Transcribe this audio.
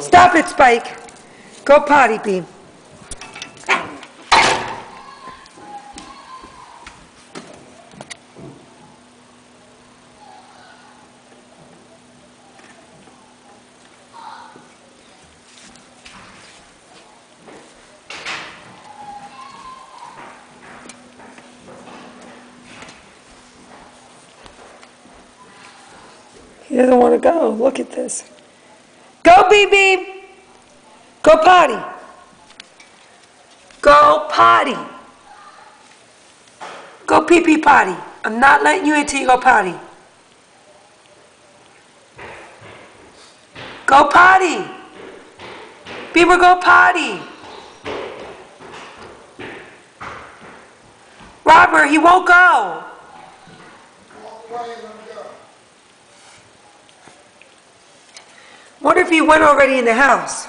Stop it, Spike. Go potty, Beam. He doesn't want to go. Look at this. Go, Beam. Go potty. Go potty. Go pee-pee potty. I'm not letting you in until you go potty. Go potty. Beaver, go potty. Robert, he won't go. Wonder if he went already in the house.